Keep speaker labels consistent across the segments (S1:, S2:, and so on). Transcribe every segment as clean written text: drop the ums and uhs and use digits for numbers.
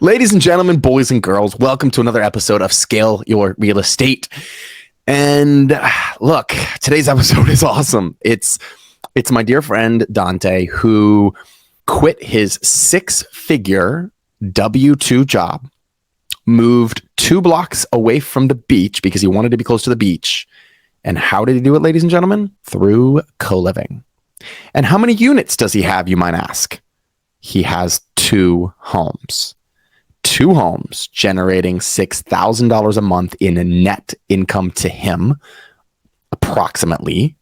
S1: Ladies and gentlemen, boys and girls, welcome to another episode of Scale Your Real Estate. And look, today's episode is awesome. It's my dear friend Dante, who quit his six-figure W-2 job, moved 2 blocks away from the beach because he wanted to be close to the beach. And how did he do it, ladies and gentlemen? Through CoLiving. And how many units does he have, you might ask? He has 2 homes. 2 homes generating $6,000 a month in net income to him, approximately.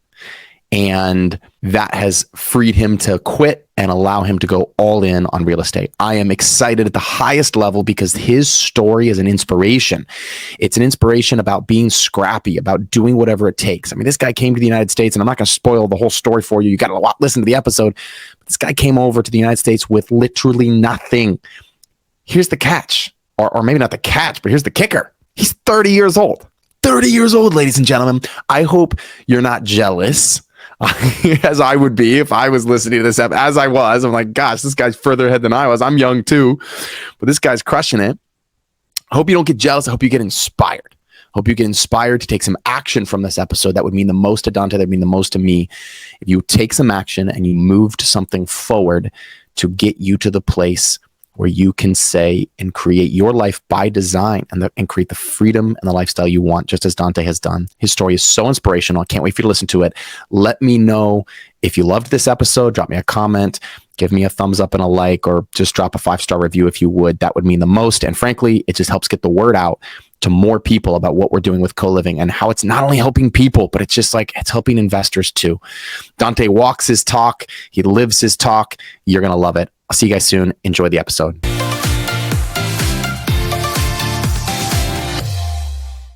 S1: And that has freed him to quit and allow him to go all in on real estate. I am excited at the highest level because his story is an inspiration. It's an inspiration about being scrappy, about doing whatever it takes. I mean, this guy came to the United States, and I'm not going to spoil the whole story for you. You got to listen to the episode. But this guy came over to the United States with literally nothing. Here's the catch, or maybe not the catch, but here's the kicker. He's 30 years old. 30 years old, ladies and gentlemen. I hope you're not jealous, as I would be if I was listening to this episode, as I was. I'm like, gosh, this guy's further ahead than I was. I'm young too, but this guy's crushing it. I hope you don't get jealous. I hope you get inspired. I hope you get inspired to take some action from this episode. That would mean the most to Dante. That would mean the most to me. If you take some action and you move to something forward to get you to the place where you can say and create your life by design and create the freedom and the lifestyle you want, just as Dante has done. His story is so inspirational. I can't wait for you to listen to it. Let me know if you loved this episode. Drop me a comment, give me a thumbs up and a like, or just drop a 5-star review if you would. That would mean the most. And frankly, it just helps get the word out to more people about what we're doing with CoLiving and how it's not only helping people, but it's just like it's helping investors too. Dante walks his talk. He lives his talk. You're going to love it. I'll see you guys soon. Enjoy the episode.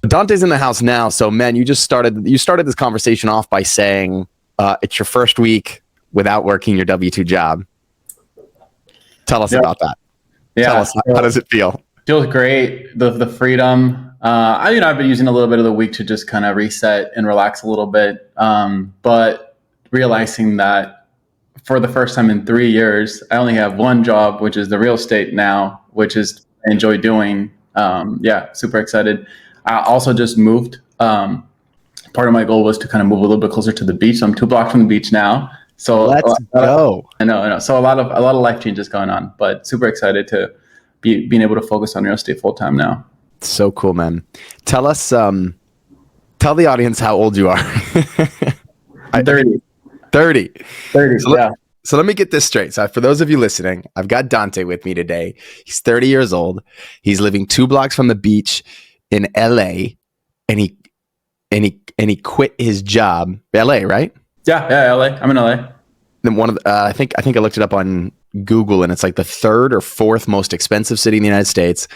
S1: Dante's in the house now. So, man, you started this conversation off by saying it's your first week without working your W-2 job. Tell us about that.
S2: Yeah.
S1: Tell us, how does it feel?
S2: Feels great. The freedom. I've been using a little bit of the week to just kind of reset and relax a little bit. But realizing that for the first time in 3 years, I only have one job, which is the real estate now, which is I enjoy doing. Super excited. I also just moved. Part of my goal was to kind of move a little bit closer to the beach. So I'm 2 blocks from the beach now. So
S1: let's go.
S2: I know. So a lot of life changes going on, but super excited to being able to focus on real estate full time now.
S1: So cool, man. Tell us, tell the audience how old you are.
S2: 30.
S1: 30. So
S2: So
S1: let me get this straight. So for those of you listening, I've got Dante with me today. He's 30 years old. He's living 2 blocks from the beach in LA, and he quit his job. LA, right?
S2: Yeah, LA. I'm in LA.
S1: Then one of the, I think I looked it up on Google, and it's like the 3rd or 4th most expensive city in the United States,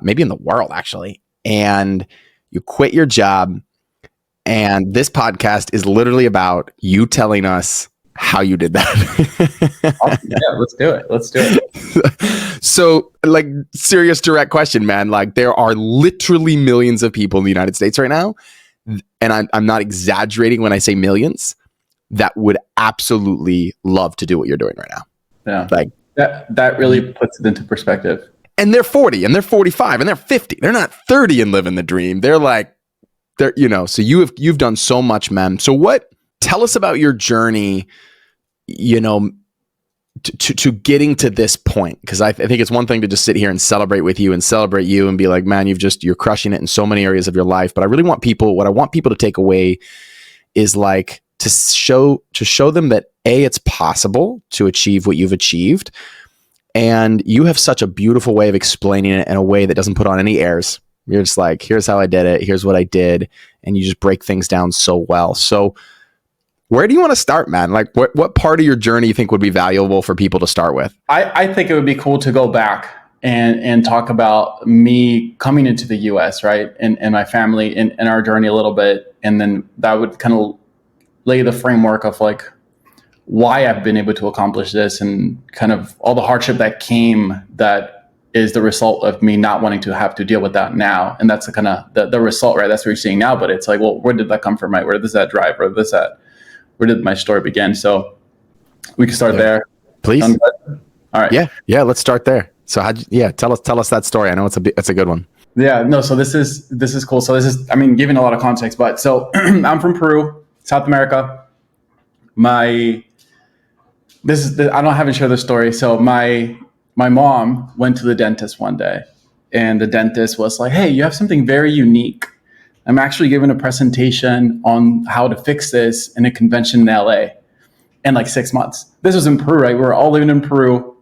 S1: maybe in the world actually. And you quit your job. And this podcast is literally about you telling us how you did that.
S2: Awesome. Yeah, let's do it.
S1: So, like, serious direct question, man. Like, there are literally millions of people in the United States right now, and I'm not exaggerating when I say millions, that would absolutely love to do what you're doing right now.
S2: Yeah.
S1: Like
S2: that really puts it into perspective.
S1: And they're 40 and they're 45 and they're 50. They're not 30 and living the dream. So you've done so much, man. So tell us about your journey, to getting to this point. Cause I think it's one thing to just sit here and celebrate with you and be like, man, you're crushing it in so many areas of your life. But I really want what I want people to take away is like to show them that it's possible to achieve what you've achieved. And you have such a beautiful way of explaining it in a way that doesn't put on any airs. You're just like, here's how I did it. Here's what I did. And you just break things down so well. So where do you want to start, man? Like what part of your journey you think would be valuable for people to start with?
S2: I think it would be cool to go back and talk about me coming into the US, right? And my family and our journey a little bit. And then that would kind of lay the framework of like why I've been able to accomplish this and kind of all the hardship that came that is the result of me not wanting to have to deal with that now. And that's the kind of the result, right? That's what you're seeing now. But it's like, well, where did that come from, right? Where does that drive? Where did my story begin? So we can start there.
S1: Please.
S2: All right.
S1: Yeah. Let's start there. So tell us that story. I know it's a good one.
S2: Yeah, no. So this is cool. So this is, I mean, giving a lot of context, but so I'm from Peru, South America. I haven't shared this story. So my mom went to the dentist one day, and the dentist was like, "Hey, you have something very unique. I'm actually giving a presentation on how to fix this in a convention in LA in like 6 months." This was in Peru, right? We were all living in Peru.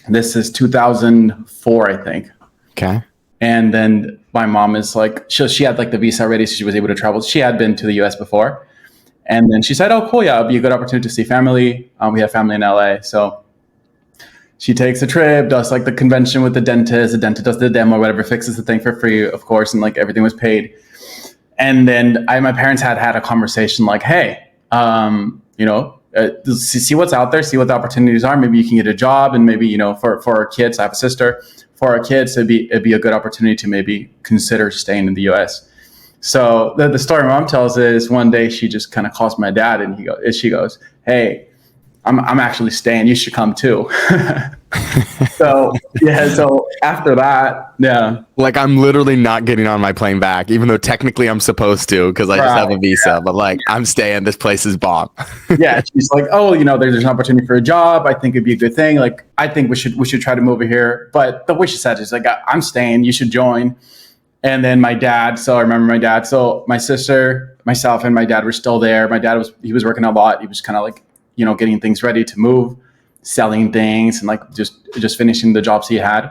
S2: This is 2004, I think.
S1: Okay.
S2: And then my mom is like, she had like the visa ready, so she was able to travel. She had been to the US before. And then she said, "Oh, cool. Yeah, it'll be a good opportunity to see family." We have family in LA. So she takes a trip, does like the convention with the dentist. The dentist does the demo, whatever, fixes the thing for free, of course. And like everything was paid. And then my parents had a conversation like, "Hey, see what's out there, see what the opportunities are. Maybe you can get a job, and maybe, for our kids, I have a sister, for our kids, it'd be a good opportunity to maybe consider staying in the US." So the story my mom tells is one day she just kind of calls my dad, and she goes, "Hey, I'm actually staying. You should come too." So after that, yeah.
S1: Like, I'm literally not getting on my plane back, even though technically I'm supposed to, because I just have a visa. Yeah. But like, I'm staying. This place is bomb.
S2: Yeah, she's like, "Oh, there's an opportunity for a job. I think it'd be a good thing. Like, I think we should try to move over here." But the way she said it is like, "I'm staying. You should join." And then my dad. So I remember my dad. So my sister, myself, and my dad were still there. My dad was working a lot. He was kind of like, getting things ready to move, selling things, and like just finishing the jobs he had.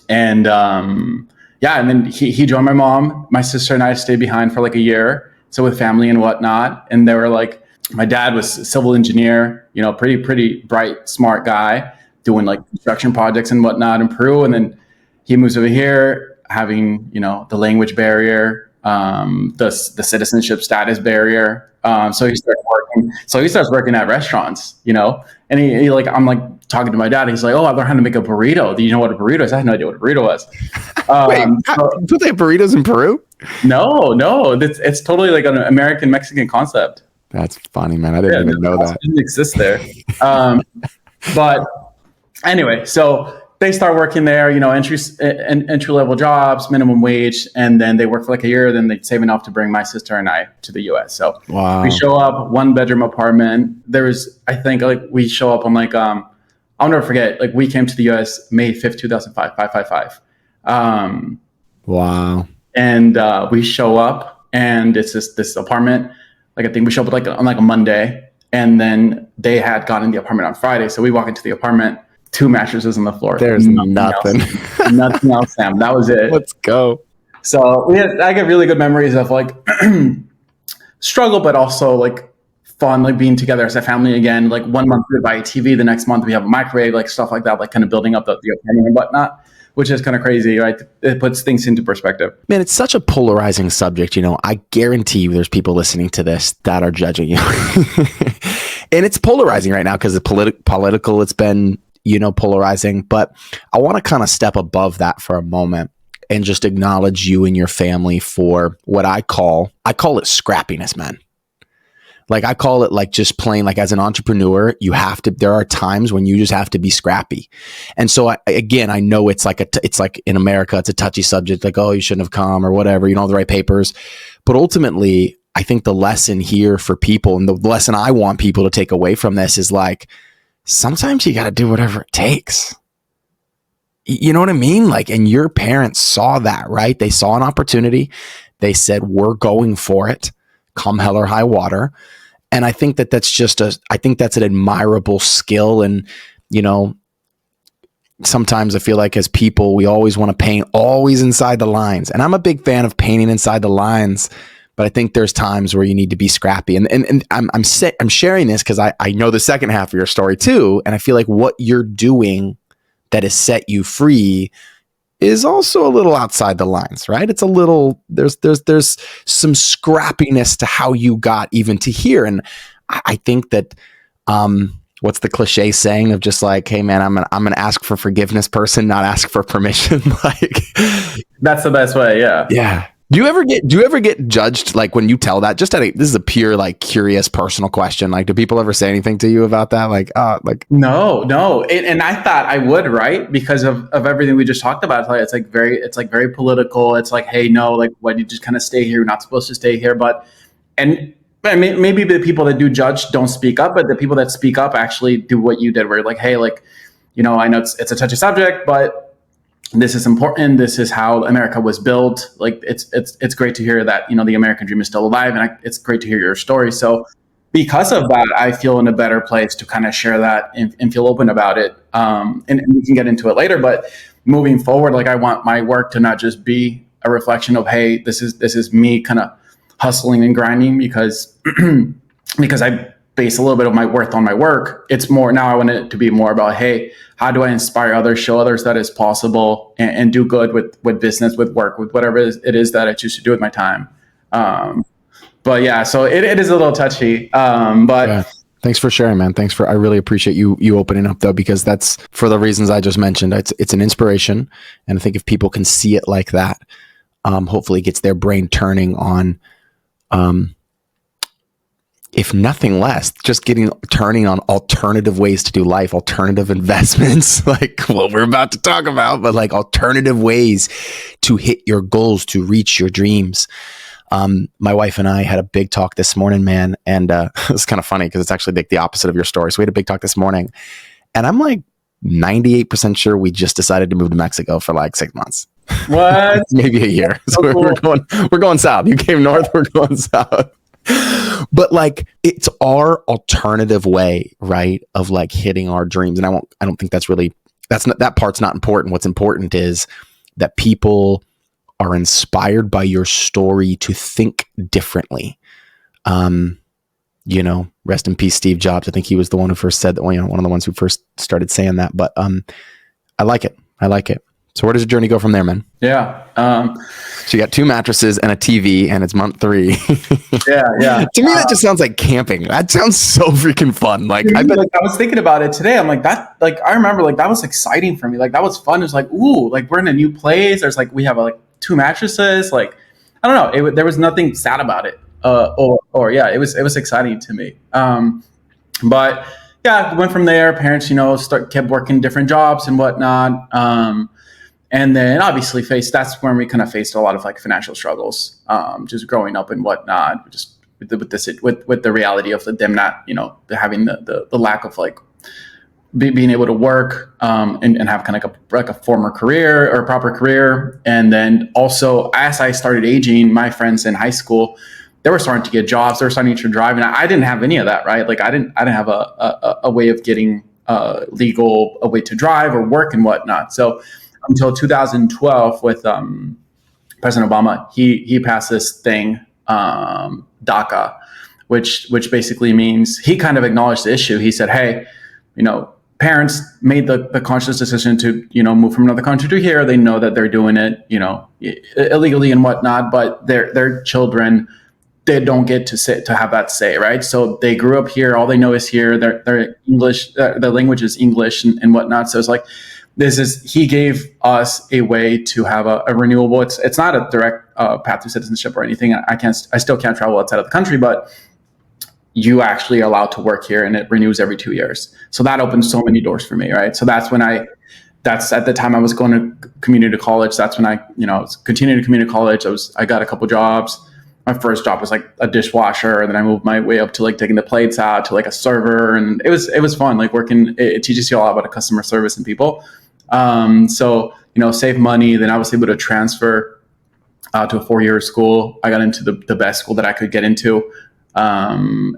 S2: And and then he joined my mom. My sister and I stayed behind for like a year, so with family and whatnot. And they were like, my dad was a civil engineer, pretty bright, smart guy, doing like construction projects and whatnot in Peru. And then he moves over here, having the language barrier, the citizenship status barrier. So he starts working at restaurants, and he like, I'm like talking to my dad. He's like, "Oh, I learned how to make a burrito. Do you know what a burrito is?" I had no idea what a burrito was.
S1: Do they have burritos in Peru?
S2: No, it's totally like an American Mexican concept.
S1: That's funny, man. I didn't even know that.
S2: It didn't exist there. But anyway, so they start working there, entry level jobs, minimum wage, and then they work for like a year. Then they save enough to bring my sister and I to the US. So We show up, 1-bedroom apartment. I think like we show up on like, I'll never forget, like we came to the US May 5th, 2005, 555.
S1: Wow.
S2: And we show up, and it's this apartment. Like, I think we show up on like a Monday, and then they had gotten the apartment on Friday. So we walk into the apartment, 2 mattresses on the floor.
S1: There's nothing.
S2: Nothing else, Sam. That was it.
S1: Let's go.
S2: So I get really good memories of like struggle, but also like fun, like being together as a family again. Like 1 month we buy a TV, the next month we have a microwave, like stuff like that, like kind of building up the apartment and whatnot, which is kind of crazy, right? It puts things into perspective.
S1: Man, it's such a polarizing subject. I guarantee you there's people listening to this that are judging you. And it's polarizing right now because it's political. It's been, polarizing. But I want to kind of step above that for a moment and just acknowledge you and your family for what I call it scrappiness, man. Like, I call it like just plain, like, as an entrepreneur, there are times when you just have to be scrappy. And so I know it's like in America, it's a touchy subject, like, "Oh, you shouldn't have come," or whatever, you don't have the right papers. But ultimately, I think the lesson here for people, and the lesson I want people to take away from this, is like, sometimes you got to do whatever it takes. You know what I mean? Like, and your parents saw that, right? They saw an opportunity. They said, "We're going for it, come hell or high water." And I think that's an admirable skill. And, sometimes I feel like as people, we always want to paint always inside the lines. And I'm a big fan of painting inside the lines, but I think there's times where you need to be scrappy. And I'm sharing this because I know the second half of your story too. And I feel like what you're doing that has set you free is also a little outside the lines, right? It's a little, there's some scrappiness to how you got even to here. And I think that, what's the cliche saying of just like, "Hey man, I'm an ask for forgiveness person, not ask for permission." Like,
S2: that's the best way. Yeah.
S1: Yeah. Do you ever get judged, like when you tell that? This is a pure, like, curious personal question. Like, do people ever say anything to you about that? Like,
S2: No. And I thought I would, right? Because of everything we just talked about. It's like very political. It's like, hey, no, like, why do you just kind of stay here? You're not supposed to stay here. And maybe the people that do judge don't speak up, but the people that speak up actually do what you did, where you're like, hey, like, I know it's a touchy subject, but this is important. This is how America was built. Like, it's great to hear that, the American dream is still alive, and it's great to hear your story. So because of that, I feel in a better place to kind of share that and feel open about it. And we can get into it later, but moving forward, like, I want my work to not just be a reflection of, hey, this is me kind of hustling and grinding because I base a little bit of my worth on my work. It's more now I want it to be more about, hey, how do I inspire others, show others that it's possible, and do good with business, with work, with whatever it is that I choose to do with my time. But yeah, so it is a little touchy. But
S1: yeah. Thanks for sharing, man. I really appreciate you opening up, though, because that's for the reasons I just mentioned. It's an inspiration. And I think if people can see it like that, hopefully it gets their brain turning on, if nothing less, just turning on alternative ways to do life, alternative investments, like what we're about to talk about, but like alternative ways to hit your goals, to reach your dreams. My wife and I had a big talk this morning, man. And it's kind of funny because it's actually like the opposite of your story. So we had a big talk this morning, and I'm like 98% sure we just decided to move to Mexico for like 6 months.
S2: What?
S1: Maybe a year. So we're going south. You came north, we're going south. But like, it's our alternative way, right, of like hitting our dreams. And I don't think that part's not important. What's important is that people are inspired by your story to think differently. Rest in peace, Steve Jobs. I think he was the one who first said that, one of the ones who first started saying that. But I like it. So where does the journey go from there, man?
S2: Yeah.
S1: So you got 2 mattresses and a TV, and it's month 3.
S2: Yeah.
S1: To me, that just sounds like camping. That sounds so freaking fun. Like,
S2: I was thinking about it today. I'm like, I remember, like, that was exciting for me. Like, that was fun. It was like, ooh, like, we're in a new place. There's like, we have like 2 mattresses. Like, I don't know. There was nothing sad about it. It was exciting to me. But yeah, went from there. Parents, kept working different jobs and whatnot. And then obviously that's when we kind of faced a lot of like financial struggles, just growing up and whatnot, just with the reality of them not, having the lack of like being able to work, and have kind of like a former career or a proper career. And then also, as I started aging, my friends in high school, they were starting to get jobs, they were starting to drive, and I didn't have any of that, right? Like, I didn't have a way of getting a way to drive or work and whatnot. So until 2012 with President Obama, he passed this thing, DACA, which basically means he kind of acknowledged the issue. He said, hey, parents made the conscious decision to, move from another country to here. They know that they're doing it, illegally and whatnot, but their children, they don't get to have that say, right? So they grew up here. All they know is here. Their English, their language is English and whatnot. So it's like, he gave us a way to have a renewable. It's not a direct path to citizenship or anything. I still can't travel outside of the country, but you actually are allowed to work here, and it renews every 2 years. So that opened so many doors for me, right? So that's at the time I was going to community college. That's when I was continuing to community college. I got a couple jobs. My first job was like a dishwasher, and then I moved my way up to like taking the plates out to like a server, and it was fun. Like, working, it teaches you a lot about customer service and people. So save money. Then I was able to transfer to a 4-year school. I got into the best school that I could get into. I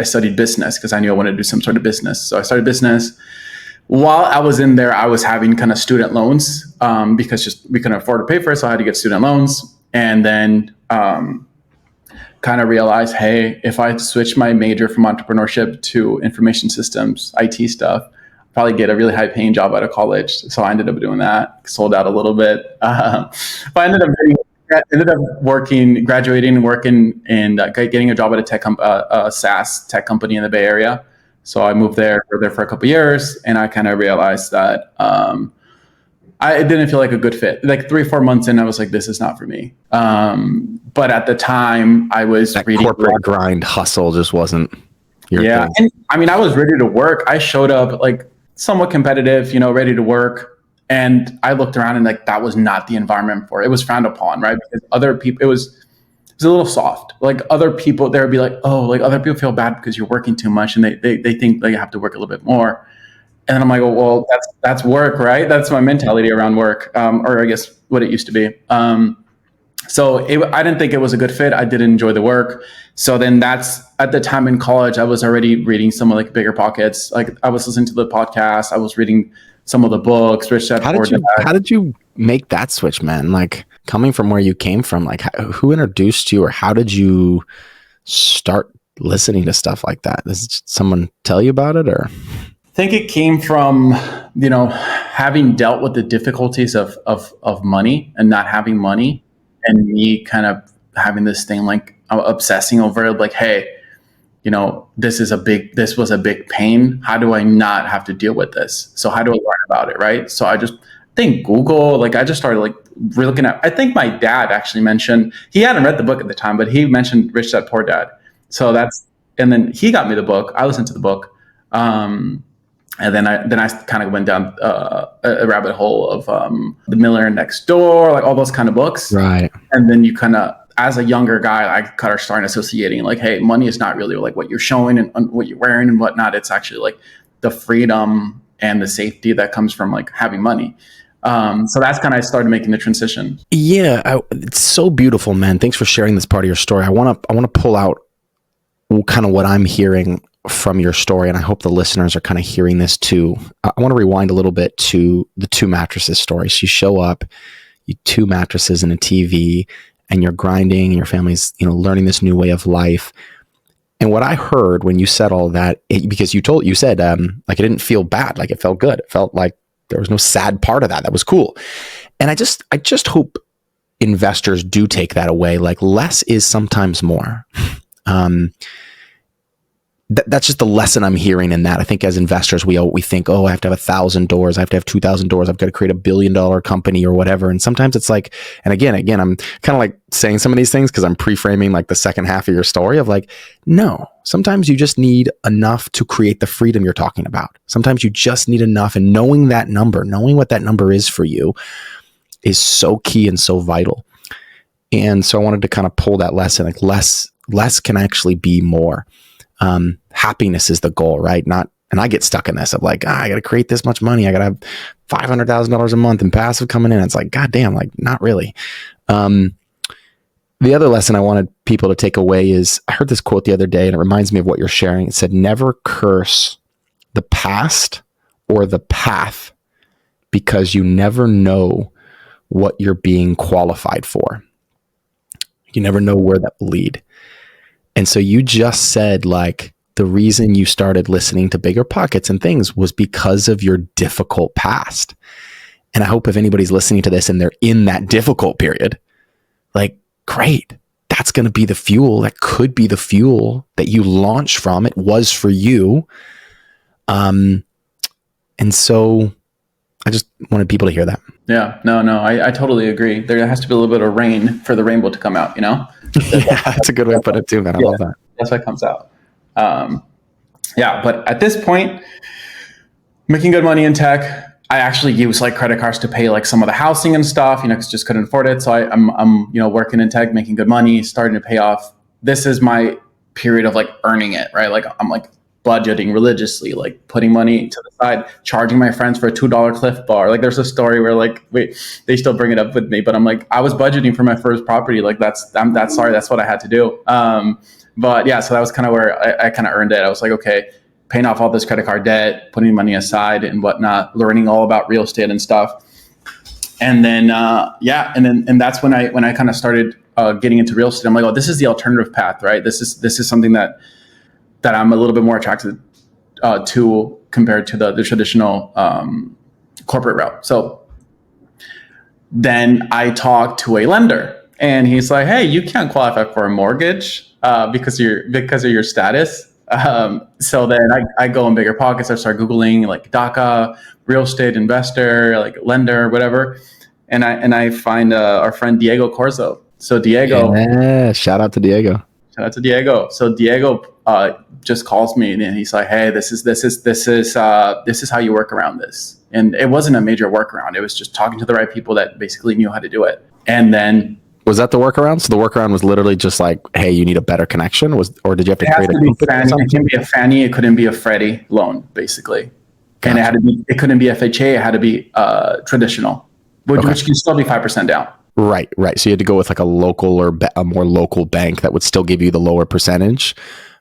S2: studied business because I knew I wanted to do some sort of business. So I started business. While I was in there, I was having kind of student loans, because we couldn't afford to pay for it. So I had to get student loans. And then kind of realized, hey, if I switch my major from entrepreneurship to information systems, IT stuff, I'll probably get a really high paying job out of college. So I ended up doing that, sold out a little bit. But I ended up graduating and working and getting a job at a SaaS tech company in the Bay Area. So I moved there for a couple of years, and I kind of realized that it didn't feel like a good fit. Like 3-4 months in, I was like, this is not for me. But at the time I was
S1: That
S2: reading
S1: corporate grind hustle just wasn't your thing.
S2: And I mean, I was ready to work. I showed up like somewhat competitive, ready to work. And I looked around and like, that was not the environment for it. It was frowned upon, right? Because other people, it was a little soft. Like other people, there would be like, oh, like other people feel bad because you're working too much and they think like you have to work a little bit more. And then I'm like, oh, well, that's work, right? That's my mentality around work, or I guess what it used to be. So I didn't think it was a good fit. I didn't enjoy the work. So then that's at the time in college, I was already reading some of like Bigger Pockets. Like I was listening to the podcast. I was reading some of the books, Rich Dad Poor Dad.
S1: How did you make that switch, man? Like coming from where you came from, like who introduced you or how did you start listening to stuff like that? Does someone tell you about it or?
S2: I think it came from, having dealt with the difficulties of money and not having money, and me kind of having this thing like obsessing over it, like, hey, this was a big pain. How do I not have to deal with this? So how do I learn about it, right? So I think Google, like I just started like looking at, I think my dad actually mentioned, he hadn't read the book at the time, but he mentioned Rich Dad Poor Dad. So and then he got me the book. I listened to the book. And then I kind of went down a rabbit hole of The Millionaire Next Door, like all those kind of books.
S1: Right.
S2: And then you kind of, as a younger guy, I kind of started associating like, hey, money is not really like what you're showing and what you're wearing and whatnot. It's actually like the freedom and the safety that comes from like having money. So that's kind of, I started making the transition.
S1: Yeah, it's so beautiful, man. Thanks for sharing this part of your story. I want to pull out kind of what I'm hearing from your story, and I hope the listeners are kind of hearing this too. I want to rewind a little bit to the 2 mattresses story. So you show up, you 2 mattresses and a TV, and you're grinding, and your family's learning this new way of life. And what I heard when you said all that, because you said like it didn't feel bad, like it felt good. It felt like there was no sad part of that. That was cool. And I just hope investors do take that away. Like less is sometimes more. That's just the lesson I'm hearing in that. I think as investors, we think, oh, I have to have 1,000 doors. I have to have 2,000 doors. I've got to create $1 billion company or whatever. And sometimes it's like, and again, I'm kind of like saying some of these things because I'm pre-framing like the second half of your story of like, no, sometimes you just need enough to create the freedom you're talking about. Sometimes you just need enough, and knowing what that number is for you is so key and so vital. And so I wanted to kind of pull that lesson, like less can actually be more. Happiness is the goal, right? And I get stuck in this of like, I got to create this much money. I got to have $500,000 a month in passive coming in. It's like, God damn, like not really. The other lesson I wanted people to take away is I heard this quote the other day and it reminds me of what you're sharing. It said, never curse the past or the path because you never know what you're being qualified for. You never know where that will lead. And so you just said like the reason you started listening to Bigger Pockets and things was because of your difficult past. And I hope if anybody's listening to this and they're in that difficult period, like, great, that's going to be the fuel. That could be the fuel that you launch from. It was for you. And so I just wanted people to hear that.
S2: Yeah, no, I totally agree. There has to be a little bit of rain for the rainbow to come out,
S1: Yeah, that's a good way to put it too, man. I love that.
S2: That's what comes out. But at this point, making good money in tech, I actually use like credit cards to pay like some of the housing and stuff, because just couldn't afford it. So I'm working in tech, making good money, starting to pay off. This is my period of like earning it, right? Like I'm like budgeting religiously, like putting money to the side, charging my friends for a $2 Cliff Bar. Like there's a story where like, they still bring it up with me, but I'm like, I was budgeting for my first property. Like that's what I had to do. But yeah, so that was kind of where I kind of earned it. I was like, okay, paying off all this credit card debt, putting money aside and whatnot, learning all about real estate and stuff. And then, and that's when I kind of started getting into real estate. I'm like, oh, this is the alternative path, right? This is something that I'm a little bit more attracted to compared to the traditional corporate route. So then I talked to a lender and he's like, hey, you can't qualify for a mortgage because of your status. So then I go in bigger pockets. I start Googling like DACA, real estate investor, like lender, whatever. And I find our friend Diego Corzo. So Diego,
S1: Yeah, shout out to Diego.
S2: shout out to Diego. So Diego just calls me and he's like, "Hey, this is how you work around this." And it wasn't a major workaround. It was just talking to the right people that basically knew how to do it. And then
S1: Was that the workaround? So the workaround was literally just like, hey, you need a better connection, or did you have to
S2: it has
S1: create a
S2: to be
S1: company or
S2: Fannie. It
S1: something?
S2: can be a Fannie. It couldn't be a Freddie loan, basically. And
S1: Gotcha.
S2: it couldn't be FHA. It had to be traditional, which can still be 5% down.
S1: Right. So you had to go with like a local or a more local bank that would still give you the lower percentage,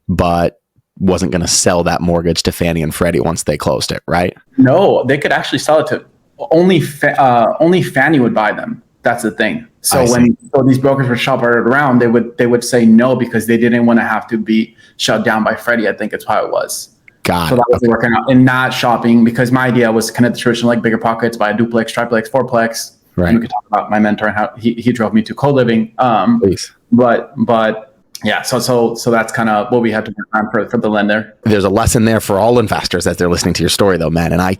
S1: but wasn't going to sell that mortgage to Fannie and Freddie once they closed it, right?
S2: No, they could actually sell it to only Fannie would buy them. That's the thing. So so these brokers were shopping around, they would say no because they didn't want to have to be shut down by Freddie. I think it's how it was.
S1: Got
S2: So
S1: it.
S2: that was working out, and not shopping, because my idea was kind of the traditional, like bigger pockets, buy a duplex, triplex, fourplex.
S1: Right.
S2: And we could talk about my mentor and how he drove me to CoLiving.
S1: Please.
S2: But yeah, so that's kind of what we had to work on for the lender.
S1: There's a lesson there for all investors as they're listening to your story, though, man. And I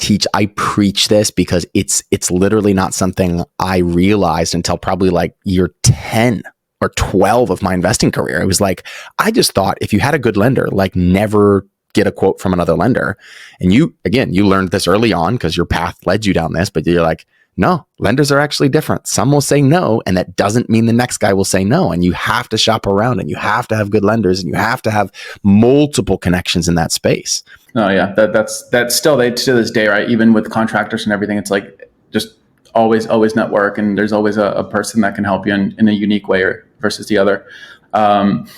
S1: preach this because it's literally not something I realized until probably like year 10 or 12 of my investing career. It was like, I just thought if you had a good lender, like never get a quote from another lender. And you learned this early on because your path led you down this, but you're like, no, lenders are actually different. Some will say no, and that doesn't mean the next guy will say no. And you have to shop around, and you have to have good lenders, and you have to have multiple connections in that space.
S2: Oh yeah, that's still to this day, right? Even with contractors and everything, it's like just always network, and there's always a person that can help you in a unique way versus the other. But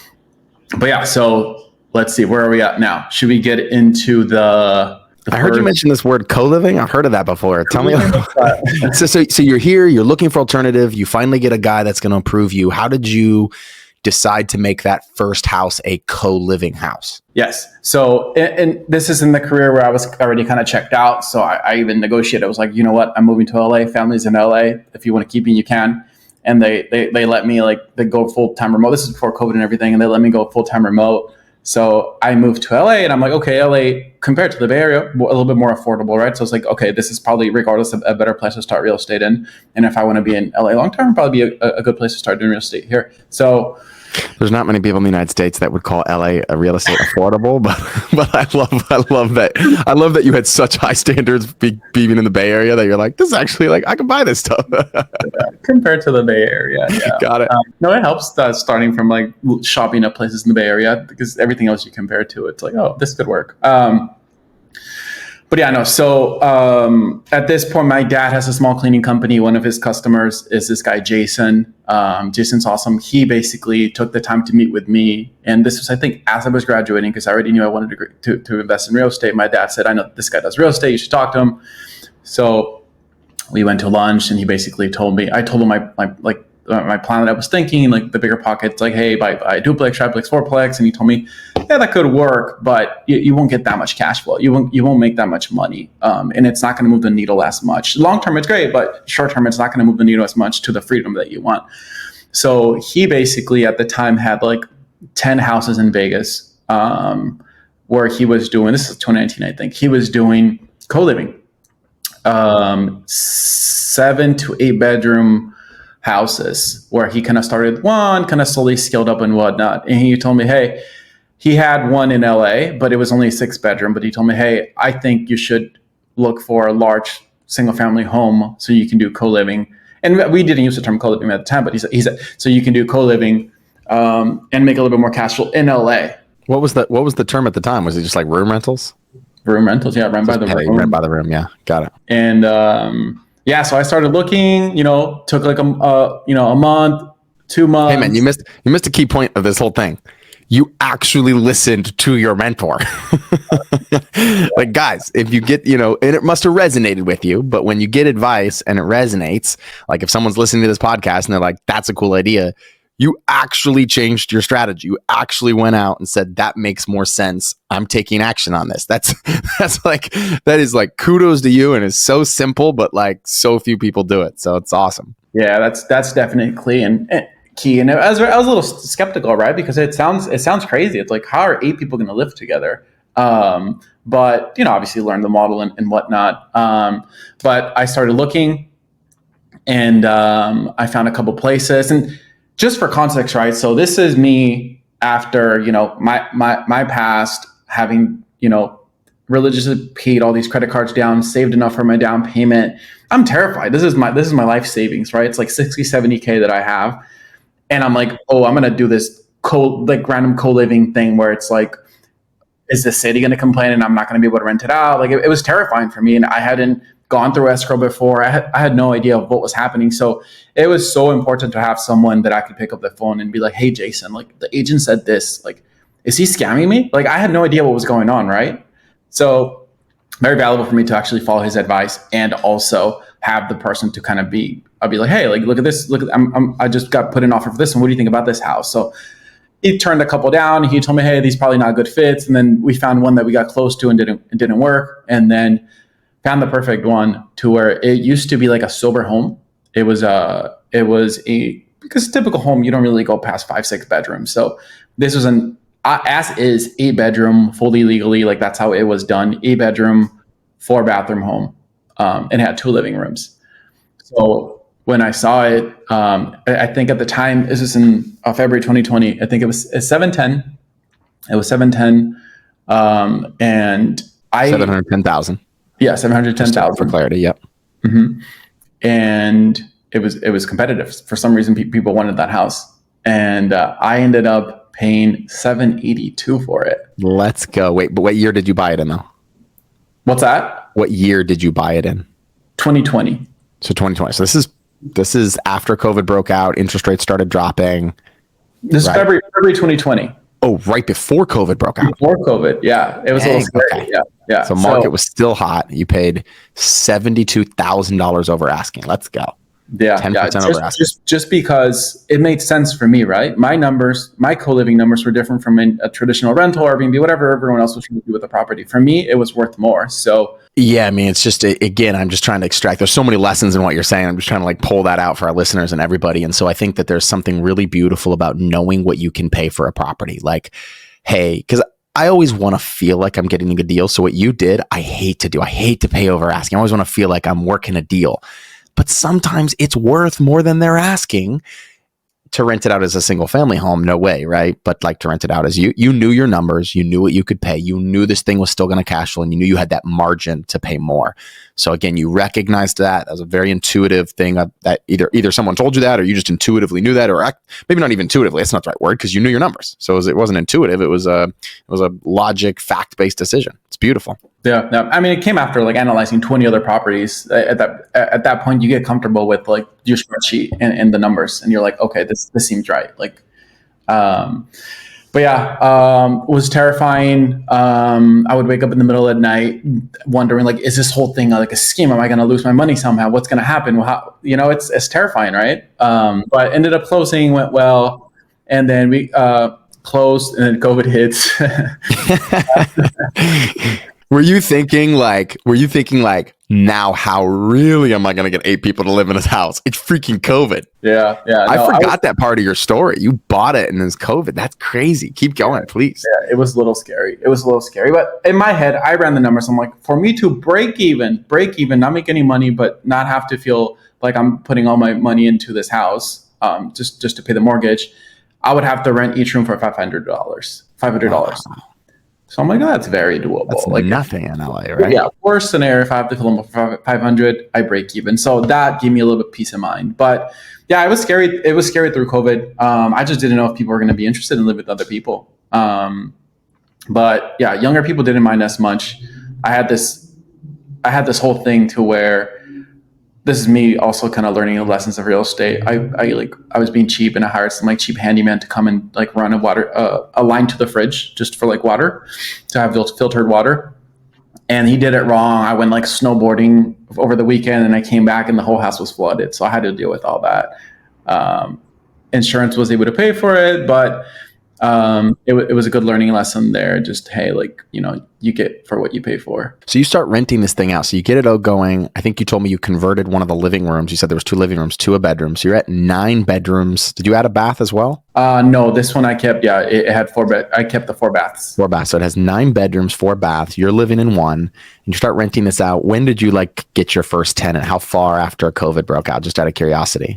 S2: yeah, so let's see, where are we at now? Should we get into the
S1: I heard you mention this word co-living. I've heard of that before. Tell me. So you're here, you're looking for alternative. You finally get a guy that's going to approve you. How did you decide to make that first house a co-living house?
S2: Yes. So, and this is in the career where I was already kind of checked out. So I even negotiated. I was like, you know what? I'm moving to LA. Family's in LA. If you want to keep me, you can. And they let me they go full-time remote. This is before COVID and everything. And they let me go full-time remote. So I moved to LA, and I'm like, okay, LA compared to the Bay Area, a little bit more affordable, right? So it's like, okay, this is probably, regardless, of a better place to start real estate in. And if I want to be in LA long term, probably be a good place to start doing real estate here. So
S1: there's not many people in the United States that would call LA a real estate affordable, but I love that you had such high standards being in the Bay Area that you're like, this is actually like, I can buy this stuff.
S2: compared to the Bay Area, yeah.
S1: Got it.
S2: No, it helps starting from like shopping at places in the Bay Area, because everything else you compare to, it's like, oh, this could work. But yeah, no. So at this point, my dad has a small cleaning company. One of his customers is this guy, Jason. Jason's awesome. He basically took the time to meet with me. And this was, I think, as I was graduating, because I already knew I wanted to invest in real estate. My dad said, I know this guy does real estate. You should talk to him. So we went to lunch, and he basically told me, I told him my plan that I was thinking, like the bigger pockets, like, hey, buy duplex, triplex, fourplex. And he told me, yeah, that could work, but you won't get that much cash flow. You won't make that much money. And it's not going to move the needle as much. Long term, it's great, but short term, it's not going to move the needle as much to the freedom that you want. So he basically at the time had like 10 houses in Vegas, where he was doing, this is 2019, I think, he was doing co-living, 7 to 8 bedroom houses, where he kind of started one, kind of slowly scaled up and whatnot. And he told me, hey, he had one in LA, but it was only a 6 bedroom. But he told me, hey, I think you should look for a large single family home so you can do co-living. And we didn't use the term co-living at the time, but he said so you can do co-living and make a little bit more cash flow in LA.
S1: What was the term at the time? Was it just like room rentals?
S2: Room rentals, yeah, rent by the room.
S1: Rent by the room, yeah, got it.
S2: And yeah, so I started looking. Took like a month, 2 months.
S1: Hey man, you missed a key point of this whole thing. You actually listened to your mentor. Like, guys, if you get, and it must have resonated with you, but when you get advice and it resonates, like if someone's listening to this podcast and they're like, that's a cool idea, you actually changed your strategy. You actually went out and said, that makes more sense. I'm taking action on this. That is like kudos to you. And it's so simple, but like so few people do it. So it's awesome.
S2: Yeah, that's definitely. And key. And I was a little skeptical, right? Because it sounds crazy. It's like, how are 8 people going to live together? But obviously learn the model and whatnot. But I started looking, and I found a couple places. And just for context, right? So this is me after my past, having religiously paid all these credit cards down, saved enough for my down payment. I'm terrified. This is my life savings, right? It's like 60, 70K that I have. And I'm like, oh, I'm going to do this random co-living thing where it's like, is the city going to complain and I'm not going to be able to rent it out? Like it was terrifying for me. And I hadn't gone through escrow before. I had no idea of what was happening. So it was so important to have someone that I could pick up the phone and be like, hey, Jason, like the agent said this, like, is he scamming me? Like I had no idea what was going on. Right. So very valuable for me to actually follow his advice and also have the person to kind of I'll be like, hey, like, look at this. I just got put an offer for this. And what do you think about this house? So he turned a couple down. He told me, hey, these probably not good fits. And then we found one that we got close to and didn't work. And then found the perfect one to where it used to be like a sober home. It was because typical home, you don't really go past 5-6 bedrooms. So this was an as is 8-bedroom, fully legally, like that's how it was done. 8-bedroom, 4-bathroom home. And had 2 living rooms. So when I saw it, I think at the time, this is in February 2020, I think it was 710. It was 710. And
S1: 710,000.
S2: Yeah, 710,000
S1: for clarity. Yep.
S2: Mm-hmm. And it was competitive. For some reason, people wanted that house, and I ended up paying $782 for it.
S1: Let's go. Wait, but what year did you buy it in though?
S2: What's that?
S1: What year did you buy it in?
S2: 2020.
S1: So 2020. So this is after COVID broke out. Interest rates started dropping.
S2: This is February 2020.
S1: Oh, right before COVID broke out.
S2: Before COVID, yeah, it was a little scary. Okay. Yeah.
S1: So market was still hot. You paid $72,000 over asking. Let's go.
S2: Yeah,
S1: 10% over asking.
S2: Just because it made sense for me, right? My numbers, my co-living numbers were different from a traditional rental, Airbnb, whatever everyone else was trying to do with the property. For me, it was worth more. So
S1: yeah, I mean, it's just, again, I'm just trying to extract. There's so many lessons in what you're saying. I'm just trying to like pull that out for our listeners and everybody. And so I think that there's something really beautiful about knowing what you can pay for a property. Like, hey, because I always want to feel like I'm getting a good deal. So what you did, I hate to do. I hate to pay over asking. I always want to feel like I'm working a deal. But sometimes it's worth more than they're asking to rent it out as a single family home. No way, right? But like to rent it out as you knew your numbers, you knew what you could pay, you knew this thing was still going to cash flow, and you knew you had that margin to pay more. So again, you recognized that as a very intuitive thing that either someone told you that, or you just intuitively knew that, or maybe not even intuitively. That's not the right word, because you knew your numbers. So it wasn't intuitive. It was a logic, fact-based decision. It's beautiful.
S2: Yeah. I mean, it came after like analyzing 20 other properties. At that point, you get comfortable with like your spreadsheet and the numbers, and you're like, okay, this seems right. Like, but yeah, was terrifying. I would wake up in the middle of the night wondering, like, is this whole thing like a scheme? Am I going to lose my money somehow? What's going to happen? Well, it's terrifying, right? But ended up closing, went well, and then we closed, and then COVID hits.
S1: Were you thinking like, now how really am I going to get 8 people to live in this house? It's freaking COVID.
S2: Yeah.
S1: I forgot that part of your story. You bought it and it's COVID. That's crazy. Keep going, please.
S2: Yeah, it was a little scary. But in my head, I ran the numbers. I'm like, for me to break even, not make any money, but not have to feel like I'm putting all my money into this house, just to pay the mortgage, I would have to rent each room for $500. Wow. So I'm like, oh, that's very doable.
S1: That's
S2: like
S1: nothing in LA, right?
S2: Yeah. Worst scenario, if I have to fill them for 500, I break even. So that gave me a little bit of peace of mind. But yeah, it was scary. It was scary through COVID. I just didn't know if people were going to be interested in living with other people. But yeah, younger people didn't mind as much. I had this whole thing to where this is me also kind of learning the lessons of real estate. I was being cheap, and I hired some like cheap handyman to come and like run a line to the fridge just for like water, to have filtered water. And he did it wrong. I went like snowboarding over the weekend, and I came back and the whole house was flooded. So I had to deal with all that. Insurance was able to pay for it, but It was a good learning lesson there. Just, hey, like, you get for what you pay for.
S1: So you start renting this thing out. So you get it all going. I think you told me you converted one of the living rooms. You said there was 2 living rooms, 2 a bedroom. So you're at 9 bedrooms. Did you add a bath as well?
S2: No, this one I kept. Yeah, it had 4 bed. I kept the 4 baths.
S1: 4 baths. So it has 9 bedrooms, 4 baths. You're living in one, and you start renting this out. When did you get your first tenant? How far after COVID broke out? Just out of curiosity.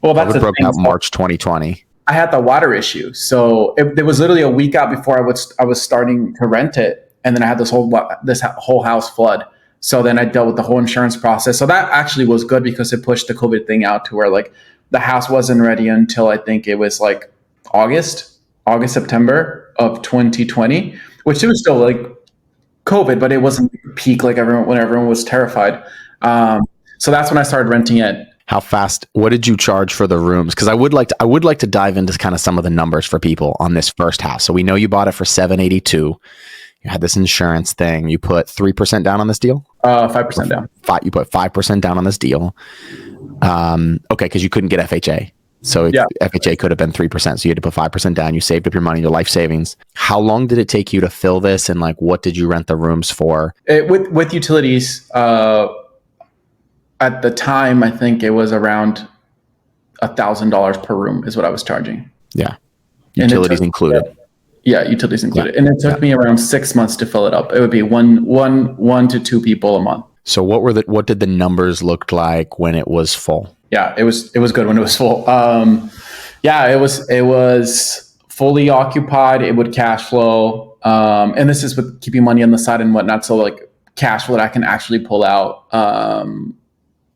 S2: Well, that's
S1: COVID broke out March 2020.
S2: I had the water issue, so it was literally a week out before I was starting to rent it, and then I had this whole house flood. So then I dealt with the whole insurance process. So that actually was good because it pushed the COVID thing out to where like the house wasn't ready until I think it was like August, September of 2020, which it was still like COVID, but it wasn't peak like when everyone was terrified. So that's when I started renting it.
S1: How fast? What did you charge for the rooms? Because I would like to dive into kind of some of the numbers for people on this first house. So we know you bought it for $782. You had this insurance thing. You put 3% down on this deal.
S2: 5% down.
S1: You put 5% down on this deal. Okay, because you couldn't get FHA. So FHA could have been 3%. So you had to put 5% down. You saved up your money, your life savings. How long did it take you to fill this? And what did you rent the rooms for?
S2: With utilities, at the time, I think it was around $1,000 per room is what I was charging.
S1: Yeah. Utilities included.
S2: Yeah, utilities included. Yeah. And it took me around 6 months to fill it up. It would be one to 2 people a month.
S1: So what did the numbers look like when it was full?
S2: Yeah, it was good when it was full. It was fully occupied. It would cash flow. And this is with keeping money on the side and whatnot. So cash flow that I can actually pull out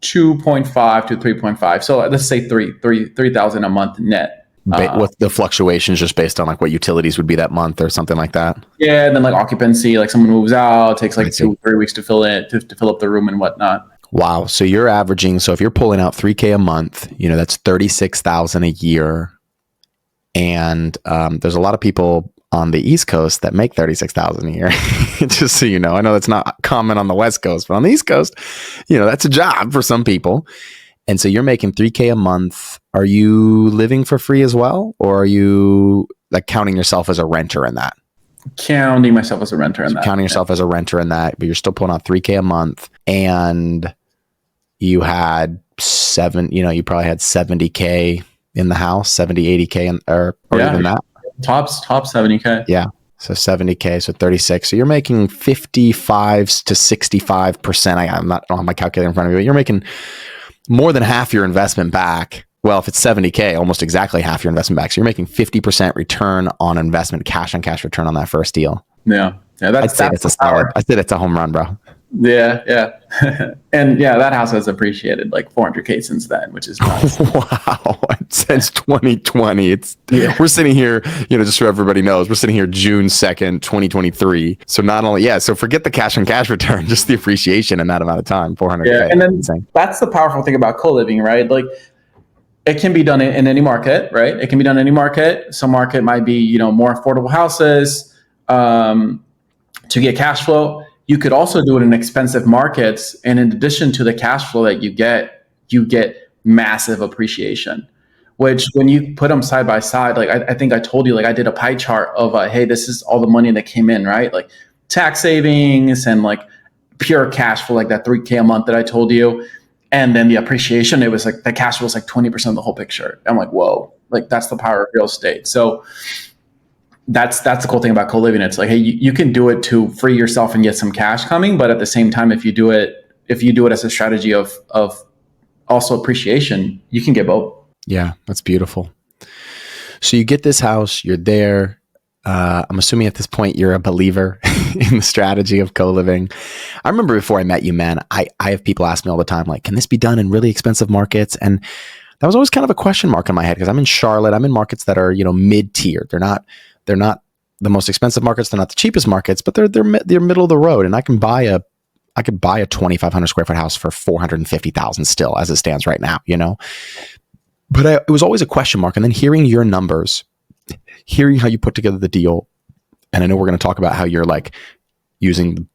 S2: 2.5 to 3.5. So let's say 3,000 a month net.
S1: With the fluctuations just based on what utilities would be that month or something like that.
S2: Yeah, and then occupancy, someone moves out, it takes 2-3 weeks to fill it, to fill up the room and whatnot.
S1: Wow. So you're averaging, so if you're pulling out $3,000 a month, that's $36,000 a year. And there's a lot of people on the East Coast that make $36,000 a year. Just so you know, I know that's not common on the West Coast, but on the East Coast, that's a job for some people. And so you're making $3,000 a month. Are you living for free as well? Or are you counting yourself as a renter in that?
S2: Counting myself as a renter in that.
S1: Counting yourself as a renter in that, but you're still pulling out $3,000 a month. And you had you probably had $70,000 in the house, $70,000, $80,000 or even that.
S2: Top $70,000.
S1: Yeah. So $70,000, so 36. So you're making 55 to 65%. I don't have my calculator in front of me, but you're making more than half your investment back. Well, if it's $70,000, almost exactly half your investment back. So you're making 50% return on investment, cash on cash return on that first deal.
S2: Yeah.
S1: I'd say it's a solid. I'd say it's a home run, bro.
S2: Yeah. And that house has appreciated $400,000 since then, which is nice.
S1: Wow. Since 2020. We're sitting here, just so everybody knows, we're sitting here June 2nd, 2023. So not only, so forget the cash on cash return, just the appreciation in that amount of time, $400,000.
S2: Yeah, and then that's the powerful thing about co-living, right? It can be done in any market, right? It can be done in any market. Some market might be, more affordable houses to get cash flow. You could also do it in expensive markets. And in addition to the cash flow that you get massive appreciation, which when you put them side by side, I think I told you, I did a pie chart of, hey, this is all the money that came in, right? Tax savings and pure cash flow, that $3,000 a month that I told you. And then the appreciation, it was the cash flow was 20% of the whole picture. I'm whoa, that's the power of real estate. So that's the cool thing about co-living. It's hey, you can do it to free yourself and get some cash coming, but at the same time, if you do it as a strategy of also appreciation, you can get both.
S1: Yeah, that's beautiful. So you get this house, you're there. I'm assuming at this point you're a believer in the strategy of co-living. I remember before I met you, man, I have people ask me all the time, can this be done in really expensive markets? And that was always kind of a question mark in my head because I'm in Charlotte. I'm in markets that are, mid-tier. They're not the most expensive markets. They're not the cheapest markets, but they're middle of the road. And I could buy a 2,500 square foot house for $450,000 still as it stands right now, But it was always a question mark. And then hearing your numbers, hearing how you put together the deal, and I know we're going to talk about how you're using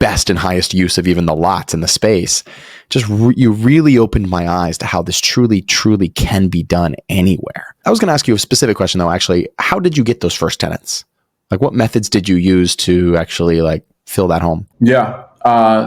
S1: best and highest use of even the lots and the space. Just you really opened my eyes to how this truly can be done anywhere. I was going to ask you a specific question though. Actually, how did you get those first tenants? Like, what methods did you use to actually like fill that home?
S2: Yeah.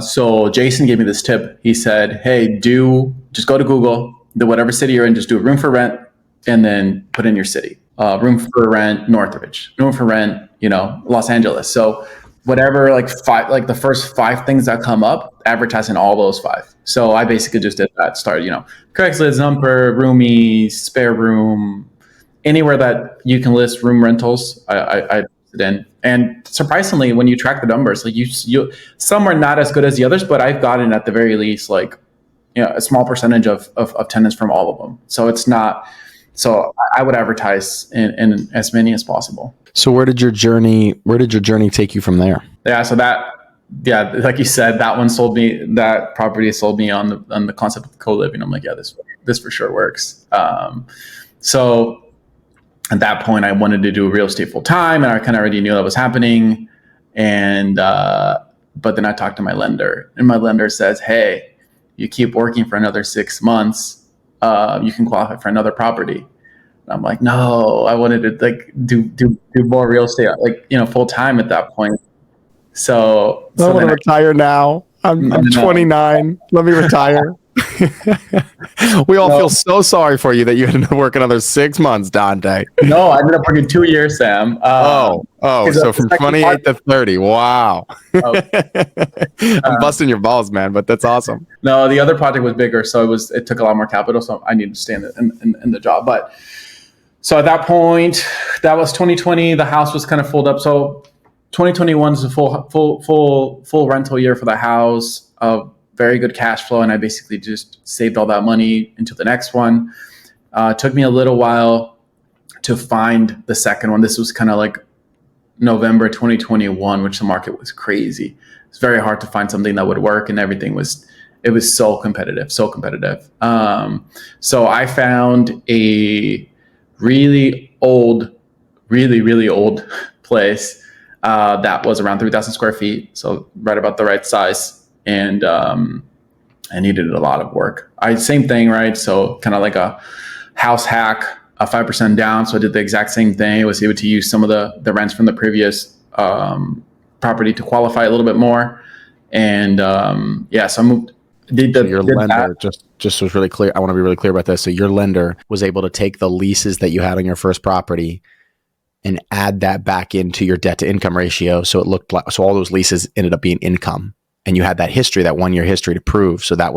S2: So Jason gave me this tip. He said, "Hey, just go to Google, do whatever city you're in, just do room for rent, and then put in your city. Room for rent, Northridge. Room for rent, Los Angeles. So whatever, like the first 5 things that come up, advertise in all those 5. So I basically just did that. Started, Craigslist, Zumper, Roomy, Spare Room, anywhere that you can list room rentals. I posted in, and surprisingly, when you track the numbers, like you some are not as good as the others, but I've gotten at the very least like a small percentage of tenants from all of them. So it's not. So I would advertise in as many as possible.
S1: So where did your journey take you from there?
S2: Yeah. So like you said, that property sold me on the concept of co-living. I'm like, yeah, this for sure works. So at that point I wanted to do real estate full time, and I kind of already knew that was happening. And, but then I talked to my lender, and my lender says, "Hey, you keep working for another 6 months, you can qualify for another property." And I'm like, no, I wanted to like do more real estate, like, full time at that point. So
S1: I want to retire now. I'm 29. Let me retire. We all feel so sorry for you that you had to work another 6 months, Dante.
S2: No, I ended up working 2 years, Sam.
S1: So from 28 to 30. Wow. I'm busting your balls, man, but that's awesome.
S2: No, the other project was bigger, so it took a lot more capital, so I needed to stay in the job. But so at that point, that was 2020. The house was kind of filled up. So 2021 is a full rental year for the house. Very good cash flow, and I basically just saved all that money into the next one. It took me a little while to find the second one. This was kind of like November 2021, which the market was crazy. It's very hard to find something that would work, and it was so competitive. So I found a really old place that was around 3,000 square feet, so right about the right size. And I needed a lot of work. Same thing, right? So kind of like a house hack, a 5% down. So I did the exact same thing. I was able to use some of the rents from the previous property to qualify a little bit more. And so I moved.
S1: Your lender, just was really clear. I want to be really clear about this. So your lender was able to take the leases that you had on your first property and add that back into your debt to income ratio. So it looked like, so all those leases ended up being income. And you had that 1 year history to prove. So that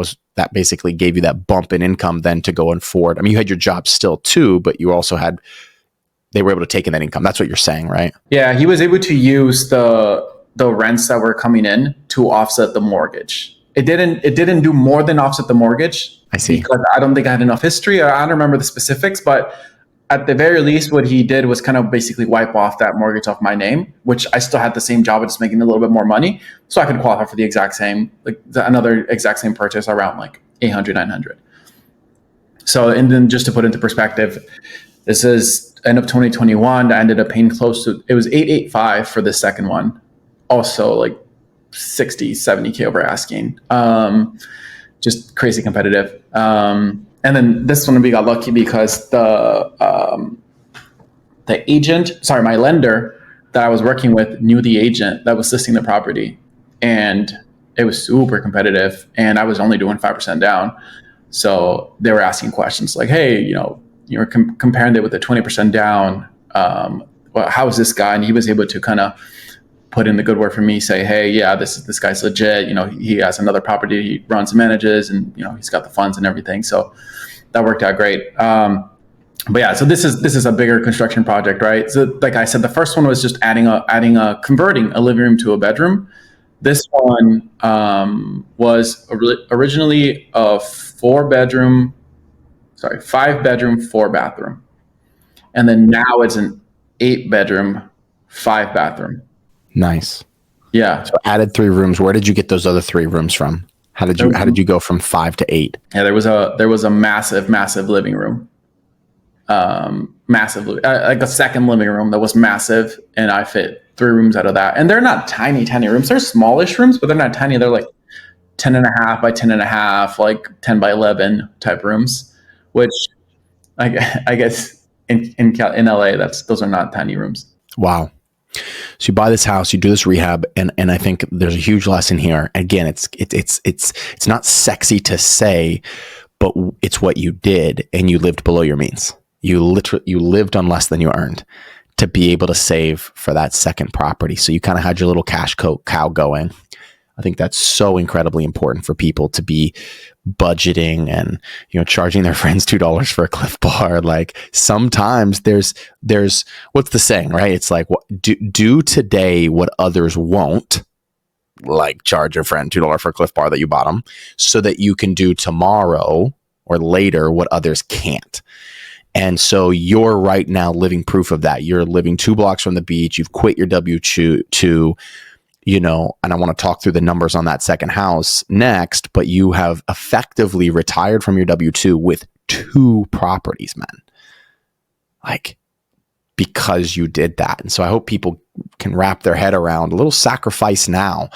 S1: basically gave you that bump in income then to go and forward. I mean, you had your job still too, but you also they were able to take in that income. That's what you're saying, right?
S2: Yeah, he was able to use the rents that were coming in to offset the mortgage. It didn't do more than offset the mortgage.
S1: I see.
S2: Because I don't think I had enough history. I don't remember the specifics, but at the very least, what he did was kind of basically wipe off that mortgage off my name, which I still had the same job, just making a little bit more money. So I could qualify for the exact same, another exact same purchase around like 800, 900. So, and then just to put into perspective, this is end of 2021. I ended up paying close to, it was 885 for the second one. Also like 60, 70K over asking. Just crazy competitive. And then this one, we got lucky because my lender that I was working with knew the agent that was listing the property, and it was super competitive, and I was only doing 5% down. So they were asking questions like, "Hey, you're comparing it with the 20% down. Well, how is this guy?" And he was able to kind of put in the good word for me, say, "Hey, yeah, this guy's legit. He has another property he runs and manages, and he's got the funds and everything." So that worked out great. But yeah, so this is a bigger construction project, right? So like I said, the first one was just converting a living room to a bedroom. This one was originally a 5-bedroom, 4-bathroom, and then now it's an 8-bedroom, 5-bathroom.
S1: Nice.
S2: Yeah.
S1: So added 3 rooms. Where did you get those other 3 rooms from? How did you go from 5 to 8?
S2: Yeah, there was a massive living room. Like a second living room that was massive, and I fit three rooms out of that. And they're not tiny rooms. They're smallish rooms, but they're not tiny. They're like 10.5 by 10.5, like 10 by 11 type rooms, which I guess in LA, those are not tiny rooms.
S1: Wow. So you buy this house, you do this rehab, and I think there's a huge lesson here. Again, it's not sexy to say, but it's what you did, and you lived below your means. You lived on less than you earned to be able to save for that second property. So you kind of had your little cash cow going. I think that's so incredibly important for people to be budgeting and, charging their friends $2 for a Cliff Bar. Like sometimes there's what's the saying, right? It's like, do today what others won't, like charge your friend $2 for a Cliff Bar that you bought them, so that you can do tomorrow or later what others can't. And so you're right now living proof of that. You're living 2 blocks from the beach. You've quit your W-2, and I want to talk through the numbers on that second house next, but you have effectively retired from your W-2 with 2 properties, man. Like, because you did that. And so I hope people can wrap their head around a little sacrifice now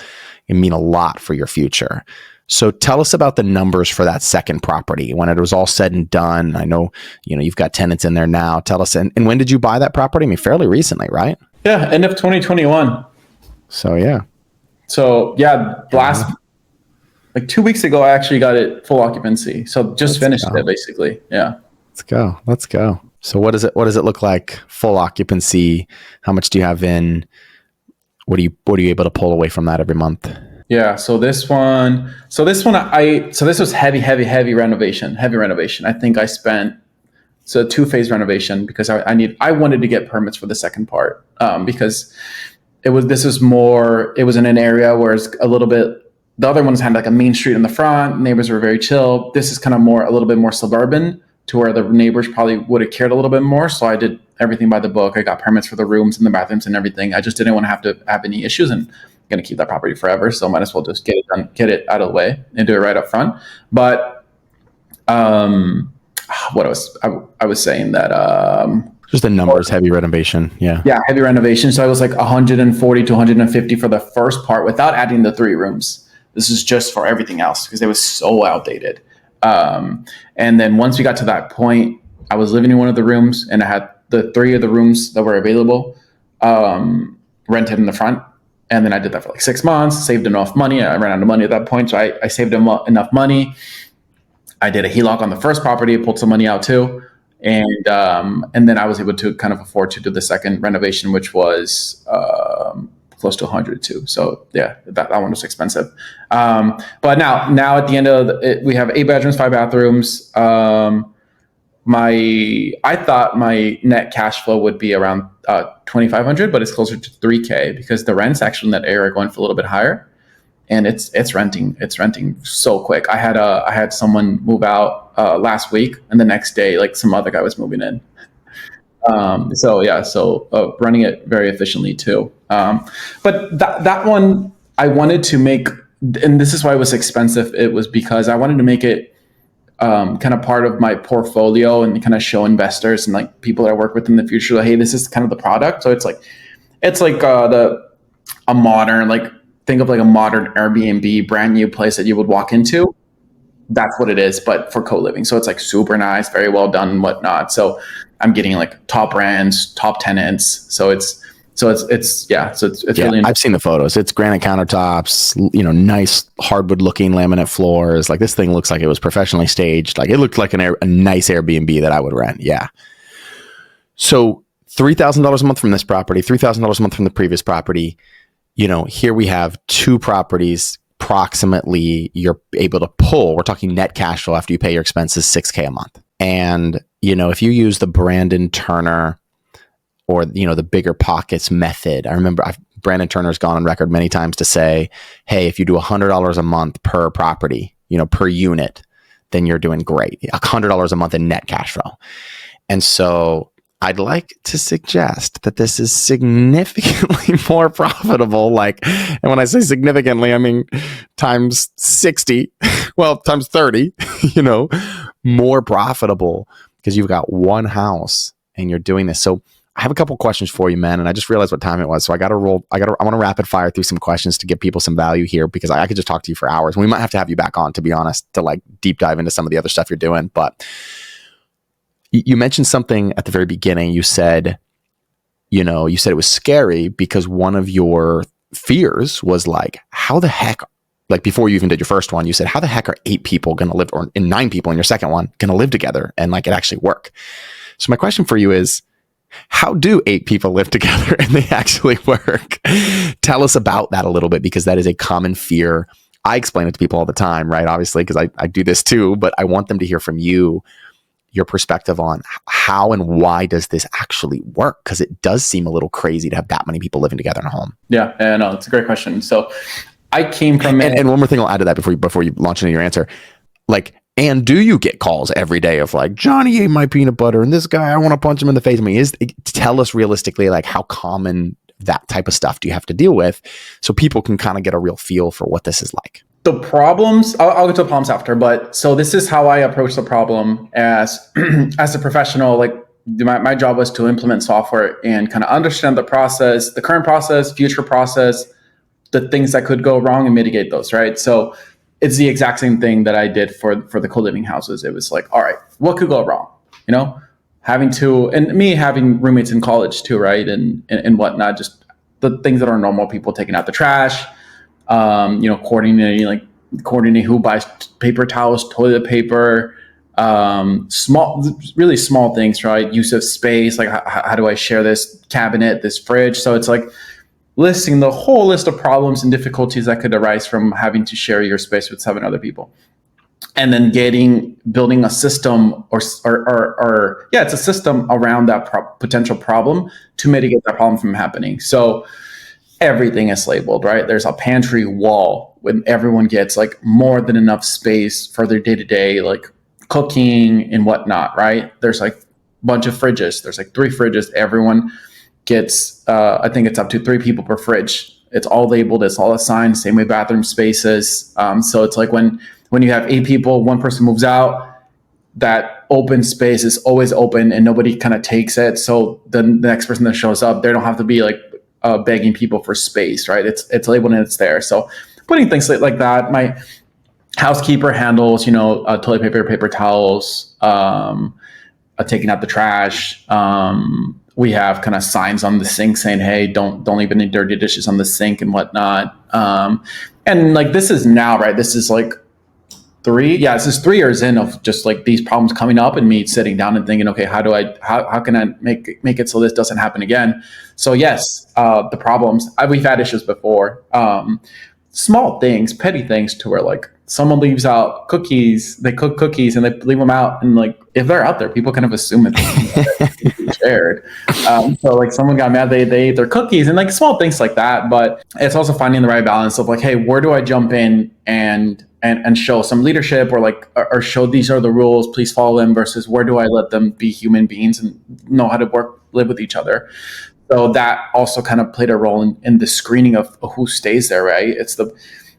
S1: can mean a lot for your future. So tell us about the numbers for that second property when it was all said and done. I know, you've got tenants in there now. Tell us, and when did you buy that property? I mean, fairly recently, right?
S2: Yeah, end of 2021.
S1: So yeah.
S2: Last like 2 weeks ago, I actually got it full occupancy. So just finished it basically. Yeah.
S1: Let's go. So what does it look like? Full occupancy? How much do you have in? What are you able to pull away from that every month?
S2: Yeah. So this was heavy renovation. I think I spent, so 2-phase renovation, because I wanted to get permits for the second part, because it was in an area where it's a little bit, the other ones had like a main street in the front. Neighbors were very chill. This is kind of a little bit more suburban, to where the neighbors probably would have cared a little bit more. So I did everything by the book. I got permits for the rooms and the bathrooms and everything. I just didn't want to have any issues, and I'm going to keep that property forever. So might as well just get it done, get it out of the way and do it right up front. But, what I was saying that,
S1: just the numbers, heavy renovation. Yeah,
S2: heavy renovation. So I was like 140 to 150 for the first part without adding the 3 rooms. This is just for everything else because it was so outdated. And then once we got to that point, I was living in one of the rooms, and I had the 3 of the rooms that were available rented in the front. And then I did that for like 6 months, saved enough money. I ran out of money at that point, so I saved enough money. I did a HELOC on the first property, pulled some money out too. And then I was able to kind of afford to do the second renovation, which was close to 100 too. So yeah, that one was expensive. But now at the end of it, we have 8 bedrooms, 5 bathrooms. I thought my net cash flow would be around 2,500, but it's closer to 3K because the rents actually in that area are going for a little bit higher. And it's renting so quick. I had someone move out last week, and the next day, like some other guy was moving in. So running it very efficiently too. But that one I wanted to make, and this is why it was expensive. It was because I wanted to make it kind of part of my portfolio and kind of show investors and like people that I work with in the future, like, hey, this is kind of the product. So it's like a modern, like, think of like a modern Airbnb, brand new place that you would walk into. That's what it is, but for co-living. So it's like super nice, very well done and whatnot. So I'm getting like top brands, top tenants. So it's really.
S1: I've seen the photos. It's granite countertops, nice hardwood looking laminate floors. Like this thing looks like it was professionally staged. Like it looked like a nice Airbnb that I would rent. Yeah. So $3,000 a month from this property, $3,000 a month from the previous property. Here we have 2 properties, approximately you're able to pull, we're talking net cash flow after you pay your expenses, $6K a month. And, if you use the Brandon Turner or, the bigger pockets method, I remember Brandon Turner's gone on record many times to say, hey, if you do $100 a month per property, per unit, then you're doing great. $100 a month in net cash flow. And so I'd like to suggest that this is significantly more profitable. And when I say significantly, I mean times 60, times 30, more profitable because you've got one house and you're doing this. So I have a couple questions for you, man. And I just realized what time it was. So I want to rapid fire through some questions to give people some value here, because I could just talk to you for hours. We might have to have you back on, to be honest, to like deep dive into some of the other stuff you're doing. But you mentioned something at the very beginning. You said it was scary because one of your fears was like, how the heck, like before you even did your first one, you said, how the heck are 8 people going to live, or 9 people in your second one going to live together and like it actually work? So my question for you is, how do 8 people live together and they actually work? Tell us about that a little bit, because that is a common fear. I explain it to people all the time, right? Obviously, because I do this too, but I want them to hear from you, your perspective on how and why does this actually work? Because it does seem a little crazy to have that many people living together in a home.
S2: Yeah, no, it's a great question. So I came from
S1: and one more thing I'll add to that before you launch into your answer. Like, and do you get calls every day of like, Johnny ate my peanut butter and this guy, I want to punch him in the face? I mean, tell us realistically, like, how common that type of stuff do you have to deal with, so people can kind of get a real feel for what this is like?
S2: The problems, I'll get to the problems after, but so this is how I approach the problem as as a professional. Like my job was to implement software and kind of understand the process, the current process, future process, the things that could go wrong and mitigate those, right? So it's the exact same thing that I did for the co-living houses. It was like, all right, what could go wrong? Having roommates in college too, right? And whatnot, just the things that are normal, people taking out the trash, coordinating who buys paper towels, toilet paper, really small things, right? Use of space, like how do I share this cabinet, this fridge? So it's like listing the whole list of problems and difficulties that could arise from having to share your space with 7 other people. And then building a system it's a system around that potential problem to mitigate that problem from happening. So everything is labeled, right? There's a pantry wall when everyone gets like more than enough space for their day-to-day, like cooking and whatnot, right? There's like a bunch of fridges. There's like 3 fridges. Everyone gets, I think it's up to 3 people per fridge. It's all labeled. It's all assigned. Same way bathroom spaces. So it's like when you have 8 people, one person moves out, that open space is always open and nobody kind of takes it. So then the next person that shows up, they don't have to be like begging people for space, right? It's labeled and it's there. So putting things like that. My housekeeper handles, toilet paper, paper towels, taking out the trash. We have kind of signs on the sink saying, hey, don't leave any dirty dishes on the sink and whatnot. And like, this is now, right? This is like 3 years in of just like these problems coming up and me sitting down and thinking, okay, how can I make it so this doesn't happen again? So yes, the problems, we've had issues before. Small things, petty things, to where like someone leaves out cookies, they cook cookies and they leave them out, and like if they're out there, people kind of assume it's shared. So like someone got mad, they ate their cookies, and like small things like that. But it's also finding the right balance of like, hey, where do I jump in and show some leadership, or show these are the rules, please follow them, versus where do I let them be human beings and know how to live with each other. So that also kind of played a role in the screening of who stays there, right? It's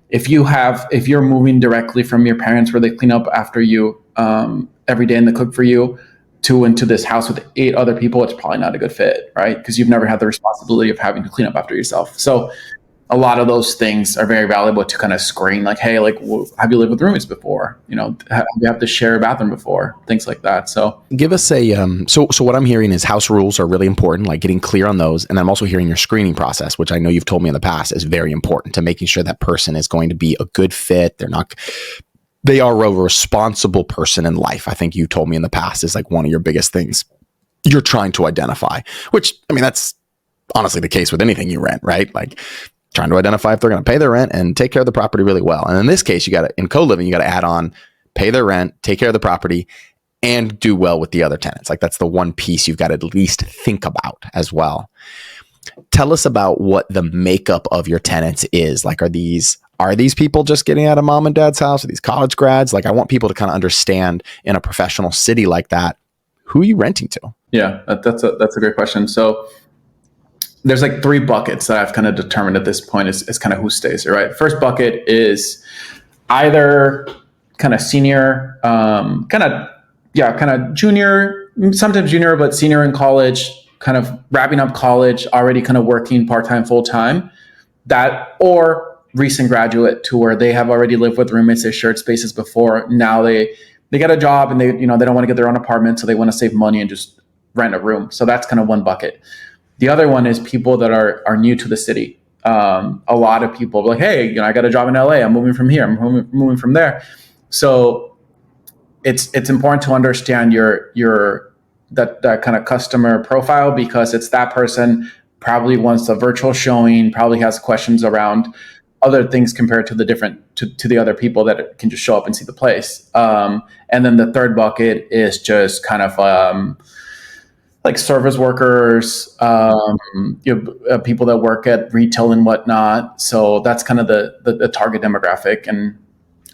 S2: if you're moving directly from your parents where they clean up after you every day and they cook for you into this house with 8 other people, it's probably not a good fit, right? Because you've never had the responsibility of having to clean up after yourself. So a lot of those things are very valuable to kind of screen, like, hey, like, have you lived with roommates before? Have you have to share a bathroom before? Things like that. So
S1: give us a, so what I'm hearing is house rules are really important, like getting clear on those. And I'm also hearing your screening process, which I know you've told me in the past is very important to making sure that person is going to be a good fit. They are a responsible person in life. I think you told me in the past is like one of your biggest things you're trying to identify, which, I mean, that's honestly the case with anything you rent, right? Like, trying to identify if they're going to pay their rent and take care of the property really well. And in this case, in co-living, you got to add on, pay their rent, take care of the property, and do well with the other tenants. Like, that's the one piece you've got to at least think about as well. Tell us about what the makeup of your tenants is. Like, are these people just getting out of mom and dad's house? Are these college grads? Like, I want people to kind of understand in a professional city like that, who are you renting to?
S2: Yeah, that's a great question. So there's like 3 buckets that I've kind of determined at this point is kind of who stays there, right? First bucket is either kind of senior, kind of junior, sometimes junior, but senior in college, kind of wrapping up college, already kind of working part-time, full-time, that, or recent graduate to where they have already lived with roommates, they shared spaces before. Now they get a job and they don't want to get their own apartment, so they want to save money and just rent a room. So that's kind of one bucket. The other one is people that are new to the city. A lot of people are like, hey, I got a job in LA. I'm moving from here. I'm moving from there. So it's important to understand that kind of customer profile, because it's that person probably wants a virtual showing, probably has questions around other things compared to the other people that can just show up and see the place. And then the third bucket is just kind of like service workers, people that work at retail and whatnot. So that's kind of the target demographic. And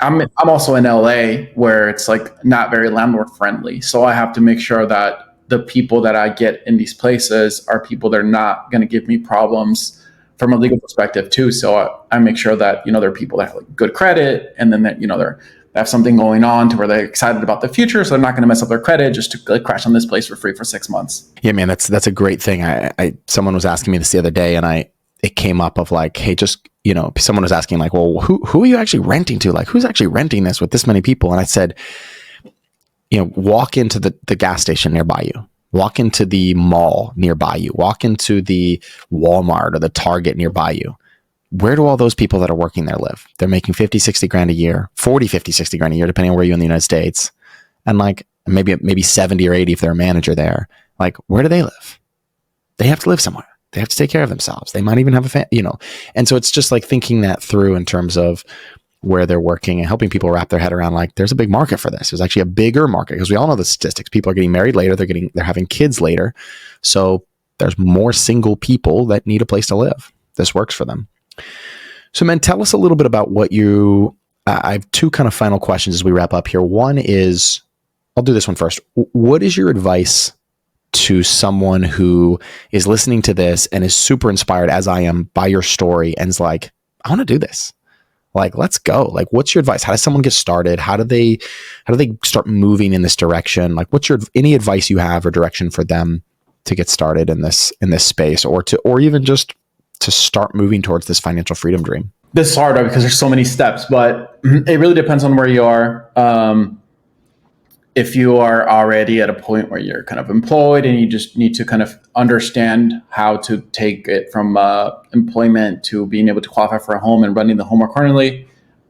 S2: I'm also in LA, where it's like not very landlord friendly. So I have to make sure that the people that I get in these places are people that are not going to give me problems from a legal perspective too. So I make sure that, they're people that have like good credit, and then that, they have something going on to where they're excited about the future. So they're not going to mess up their credit just to like crash on this place for free for 6 months.
S1: Yeah, man, that's a great thing. Someone was asking me this the other day, and it came up of like, hey, just, someone was asking like, well, who are you actually renting to? Like, who's actually renting this with this many people? And I said, walk into the gas station nearby you, walk into the mall nearby you, walk into the Walmart or the Target nearby you. Where do all those people that are working there live? They're making 50, 60 grand a year, 40, 50, 60 grand a year, depending on where you're in the United States. And like maybe 70 or 80 if they're a manager there. Like, where do they live? They have to live somewhere. They have to take care of themselves. They might even have and so it's just like thinking that through in terms of where they're working and helping people wrap their head around like, there's a big market for this. There's actually a bigger market, because we all know the statistics. People are getting married later. They're having kids later. So there's more single people that need a place to live. This works for them. So, man, tell us a little bit about what I have two kind of final questions as we wrap up here. One is, I'll do this one first. What is your advice to someone who is listening to this and is super inspired, as I am, by your story, and is like, I want to do this. Like, let's go. Like, what's your advice? How does someone get started? How do they start moving in this direction? Like, what's any advice you have or direction for them to get started in this space, or even just to start moving towards this financial freedom dream?
S2: This is hard because there's so many steps, but it really depends on where you are. If you are already at a point where you're kind of employed and you just need to kind of understand how to take it from employment to being able to qualify for a home and running the home accordingly,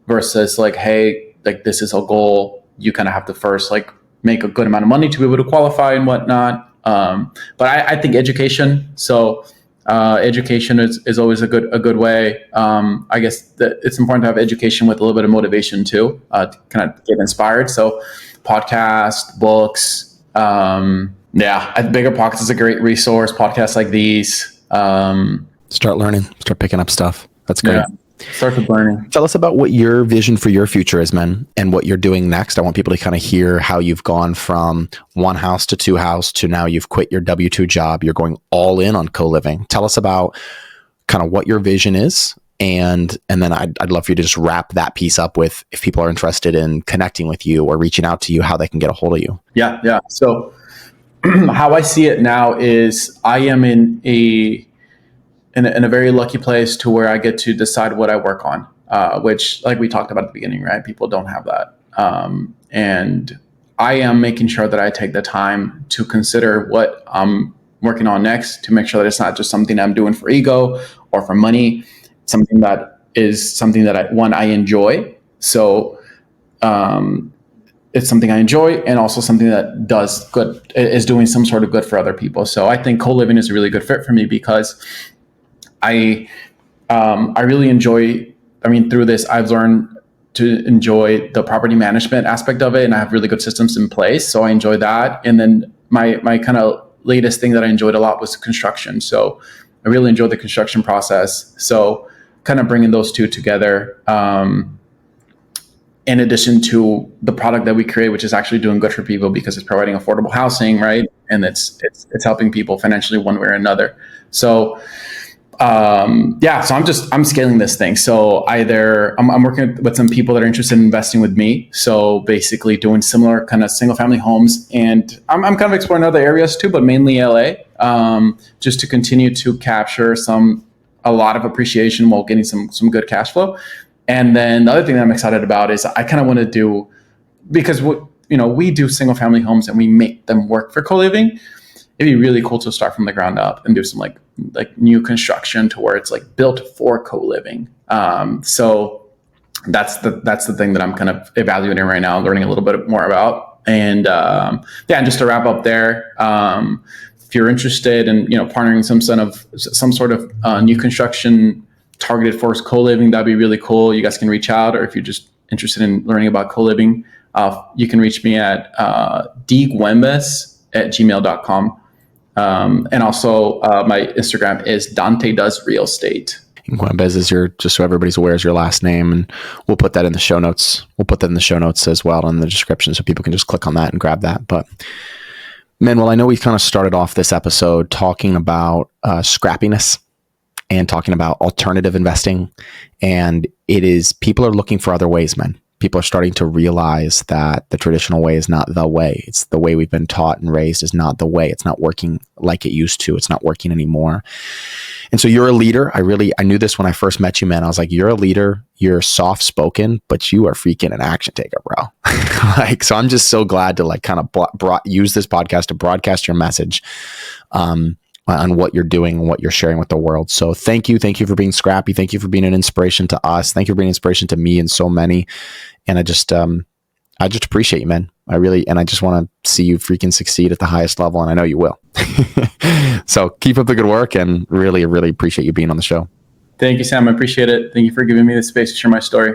S2: versus like, hey, like this is a goal. You kind of have to first like make a good amount of money to be able to qualify and whatnot. But I think education. So education is always a good way. I guess that it's important to have education with a little bit of motivation too, to kind of get inspired. So podcast, books. Bigger Pockets is a great resource. Podcasts like these.
S1: Start learning, start picking up stuff. That's great.
S2: Yeah. Start with learning.
S1: Tell us about what your vision for your future is, man, and what you're doing next. I want people to kind of hear how you've gone from one house to two house to now you've quit your W-2 job. You're going all in on CoLiving. Tell us about kind of what your vision is. And then I'd love for you to just wrap that piece up with, if people are interested in connecting with you or reaching out to you, how they can get a hold of you.
S2: Yeah. So how I see it now is I am in a very lucky place to where I get to decide what I work on, which, like we talked about at the beginning, right? People don't have that. And I am making sure that I take the time to consider what I'm working on next, to make sure that it's not just something I'm doing for ego or for money. Something that I enjoy. So it's something I enjoy, and also something that does good, is doing some sort of good for other people. So I think CoLiving is a really good fit for me, because I really enjoy, through this, I've learned to enjoy the property management aspect of it, and I have really good systems in place. So I enjoy that. And then my kind of latest thing that I enjoyed a lot was construction. So I really enjoyed the construction process. So kind of bringing those two together, in addition to the product that we create, which is actually doing good for people because it's providing affordable housing, right? And it's helping people financially one way or another. So So I'm scaling this thing. So either I'm working with some people that are interested in investing with me. So basically doing similar kind of single family homes, and I'm kind of exploring other areas too, but mainly LA, just to continue to capture a lot of appreciation while getting some good cash flow. And then the other thing that I'm excited about is I kind of want to do, because we do single family homes and we make them work for co-living. It'd be really cool to start from the ground up and do some like new construction to where it's like built for co-living. So that's the thing that I'm kind of evaluating right now, learning a little bit more about. And and just to wrap up there, if you're interested in partnering some sort of new construction targeted for co-living, that'd be really cool. You guys can reach out, or if you're just interested in learning about co-living, you can reach me at dguembes@gmail.com. And also my Instagram is Dante Does Real Estate.
S1: Guembes is just so everybody's aware, is your last name, and we'll put that in the show notes. We'll put that in the show notes as well in the description, so people can just click on that and grab that. But man, well, I know we kind of started off this episode talking about scrappiness and talking about alternative investing, and people are looking for other ways, man. People are starting to realize that the traditional way is not the way. It's the way we've been taught and raised is not the way. It's not working like it used to. It's not working anymore. And so you're a leader. I knew this when I first met you, man. I was like, you're a leader. You're soft spoken, but you are freaking an action taker, bro. So I'm just so glad to kind of use this podcast to broadcast your message on what you're doing and what you're sharing with the world. So thank you. Thank you for being scrappy. Thank you for being an inspiration to us. Thank you for being an inspiration to me and so many. And I just appreciate you, man. I just want to see you freaking succeed at the highest level. And I know you will. So keep up the good work, and really, really appreciate you being on the show.
S2: Thank you, Sam. I appreciate it. Thank you for giving me the space to share my story.